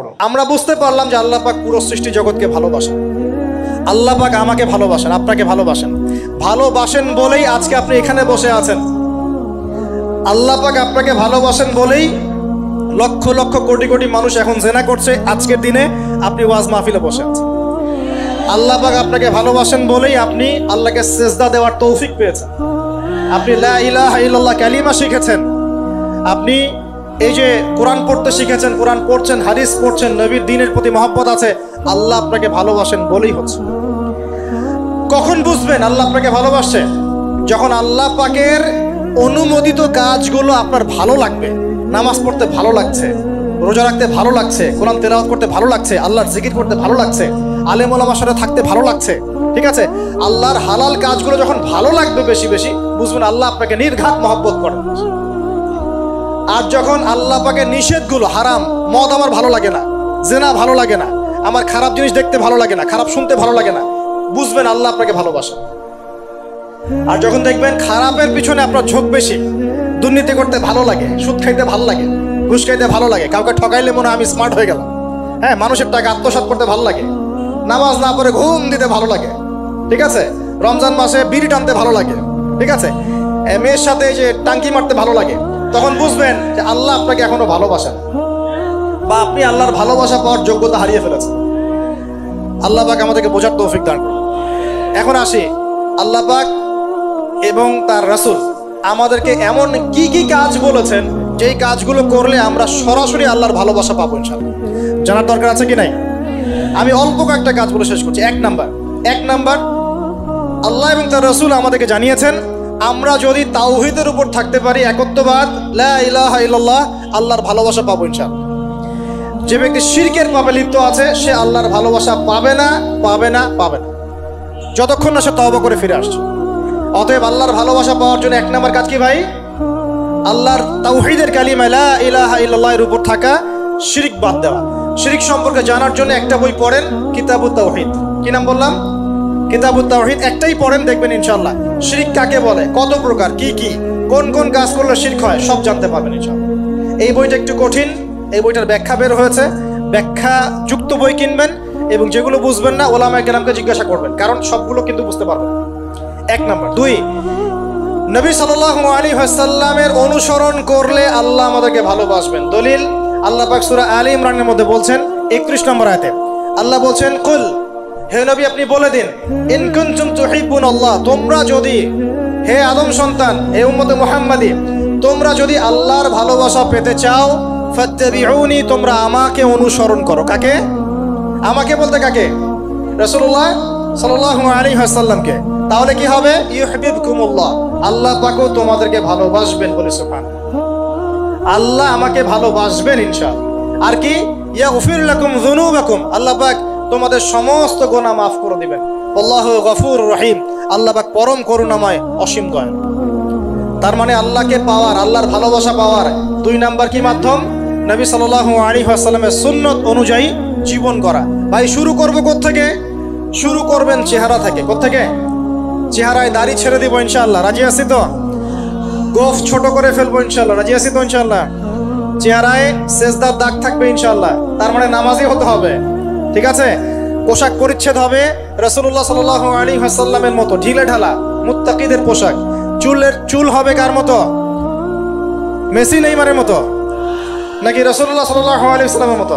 করুন। আমরা বুঝতে পারলাম যে আল্লাহ পাক পুরো সৃষ্টি জগৎকে ভালোবাসেন। আল্লাহ পাক আমাকে ভালোবাসেন, আপনাকে ভালোবাসেন। ভালোবাসেন বলেই আজকে আপনি এখানে বসে আছেন। আল্লাহ পাক আপনাকে ভালোবাসেন বলেই লক্ষ লক্ষ কোটি কোটি মানুষ এখন জিনা করছে। আজকের দিনে আপনি ওয়াজ মাহফিলে বসে আছেন। আল্লাহ পাক আপনাকে ভালোবাসেন বলেই আপনি আল্লাহকে সিজদা দেওয়ার তৌফিক পেয়েছেন। আপনি লা ইলাহা ইল্লাল্লাহ কালিমা শিখেছেন। আপনি এই যে কোরআন পড়তে শিখেছেন, কোরআন পড়ছেন, হাদিস পড়ছেন, নবীর দ্বীনের প্রতি মহব্বত আছে। আল্লাহ আপনাকে ভালোবাসেন বলেই হচ্ছে। কখন বুঝবেন আল্লাহ আপনাকে ভালোবাসছে? যখন আল্লাহ পাকের অনুমোদিত কাজগুলো আপনার ভালো লাগবে। নামাজ পড়তে ভালো লাগছে, রোজা রাখতে ভালো লাগছে, কোরআন তেলাওয়াত করতে ভালো লাগছে, আল্লাহর জিকির করতে ভালো লাগছে, আলেম ওলামার সাথে থাকতে ভালো লাগছে। ঠিক আছে, আল্লাহর হালাল কাজগুলো যখন ভালো লাগবে বেশি বেশি, বুঝবেন আল্লাহ আপনাকে নির্ঘাত মহব্বত করেন। আর যখন আল্লাহ পাকের নিষেধগুলো, হারাম, মদ আমার ভালো লাগে না, জিনা ভালো লাগে না, আমার খারাপ জিনিস দেখতে ভালো লাগে না, খারাপ শুনতে ভালো লাগে না, বুঝবেন আল্লাহ আপনাকে ভালোবাসেন। আর যখন দেখবেন খারাপের পিছনে আপনার ঝোঁক বেশি, দুর্নীতি করতে ভালো লাগে, সুদ খাইতে ভালো লাগে, ঘুষ খাইতে ভালো লাগে, কাউকে ঠকাইলে মনে হয় আমি স্মার্ট হয়ে গেলাম, হ্যাঁ, মানুষের টাকা আত্মসাৎ করতে ভালো লাগে, নামাজ না পড়ে ঘুম দিতে ভালো লাগে, ঠিক আছে, রমজান মাসে বিড়ি টানতে ভালো লাগে, ঠিক আছে, মেয়ের সাথে যে টাঙ্কি মারতে ভালো লাগে, তখন বুঝবেন যে আল্লাহ আপনাকে এখনো ভালোবাসেন বা আপনি আল্লাহর ভালোবাসা পাওয়ার যোগ্যতা হারিয়ে ফেলেছেন। আল্লাহ পাক আমাদেরকে বোঝার তৌফিক দান করুন। এখন আসি, আল্লাহ পাক এবং তার রাসূল আমাদেরকে এমন কি কি কাজ বলেছেন যেই কাজগুলো করলে আমরা সরাসরি আল্লাহর ভালোবাসা পাবো ইনশাআল্লাহ। জানার দরকার আছে কি নাই? আমি অল্প কয়েকটা কাজ বলে শেষ করছি। এক নাম্বার আল্লাহ এবং তার রাসূল আমাদেরকে জানিয়েছেন আমরা যদি তাওহীদের উপর থাকতে পারি, একত্ববাদ, লা ইলাহা ইল্লাল্লাহ, আল্লাহর ভালোবাসা পাবো ইনশাআল্লাহ। যে ব্যক্তি শিরকের পাপে লিপ্ত আছে সে আল্লাহর ভালোবাসা পাবে না যতক্ষণ না সে তওবা করে ফিরে আসছে। অতএব আল্লাহর ভালোবাসা পাওয়ার জন্য এক নাম্বার কাজ কি ভাই? আল্লাহর তাওহীদের কালিমা লা ইলাহা ইল্লাল্লাহ এর উপর থাকা, শিরক বাদ দেওয়া। শিরক সম্পর্কে জানার জন্য একটা বই পড়েন, কিতাবুত তাওহীদ। কি নাম বললাম? কিতাবুত তাওহীদ। একটাই পড়েন, দেখবেন ইনশাআল্লাহ শিরক কাকে বলে, কত প্রকার, কি কি, কোন কোন কাজ করলে শিরক হয়, সব জানতে পারবেন ইনশাআল্লাহ। এই বইটা একটু কঠিন, এই বইটার ব্যাখ্যা বের হয়েছে, ব্যাখ্যা যুক্ত বই কিনবেন এবং যেগুলো বুঝবেন না ওলামায়ে কেরামকে জিজ্ঞাসা করবেন, কারণ সবগুলো কিন্তু বুঝতে পারবেন। এক নাম্বার। দুই, নবী সাল্লাল্লাহু আলাইহি ওয়াসাল্লামের অনুসরণ করলে আল্লাহ আমাদেরকে ভালোবাসবেন। দলিল, আল্লাহ পাক সূরা আলে ইমরানের মধ্যে বলছেন 31 নম্বর আয়াতে আল্লাহ বলছেন, কুল, হে নবী আপনি বলে দিন, ইন কুনতুম তুহিব্বুনাল্লাহ, তোমরা যদি, হে আদম সন্তান, হে উম্মতে মুহাম্মাদি, তোমরা যদি আল্লাহর ভালোবাসা পেতে চাও, ফাত্তাবিউনি, তোমরা আমাকে অনুসরণ করো। কাকে? আমাকে বলতে কাকে? রাসূলুল্লাহ সাল্লাল্লাহু আলাইহি ওয়াসাল্লামকে। তাহলে কি হবে? ইউহিব্বুকুমুল্লাহ, আল্লাহ পাকও তোমাদেরকে ভালোবাসবেন। বলে সুবহানাল্লাহ, আল্লাহ আমাকে ভালোবাসবেন ইনশাআল্লাহ। আর কি? ইয়াগফির লাকুম যুনুবাকুম, আল্লাহ পাক তোমাদের সমস্ত গুনাহ মাফ করে দিবেন। আল্লাহু গফুরুর রহিম, আল্লাহ পাক পরম করুণাময়, অসীম দয়ালু। তার মানে আল্লাহকে পাওয়ার, আল্লাহর ভালোবাসা পাওয়ার দুই নাম্বার কি মাধ্যম? নবী সাল্লাল্লাহু আলাইহি ওয়াসাল্লামের সুন্নত অনুযায়ী জীবন করা। ভাই শুরু করব কোত্থেকে? শুরু করবেন চেহারা থেকে। কোত্থেকে? চেহারায় দাড়ি ছেড়ে দিব ইনশাআল্লাহ, রাজি আছি তো? গোফ ছোট করে ফেলবো ইনশাআল্লাহ, রাজি আছি তো ইনশাআল্লাহ? চেহারায় সেজদার দাগ থাকবে ইনশাআল্লাহ, তার মানে নামাজি হতে হবে, ঠিক আছে? পোশাক পরিচ্ছদ হবে রাসূলুল্লাহ সাল্লাল্লাহু আলাইহি ওয়াসাল্লামের মতো ঢিলে ঢালা, মুত্তাকিদের পোশাক। চুল হবে কার মতো? মেসি নেইমারের মতো নাকি রাসূলুল্লাহ সাল্লাল্লাহু আলাইহি ওয়াসাল্লামের মতো?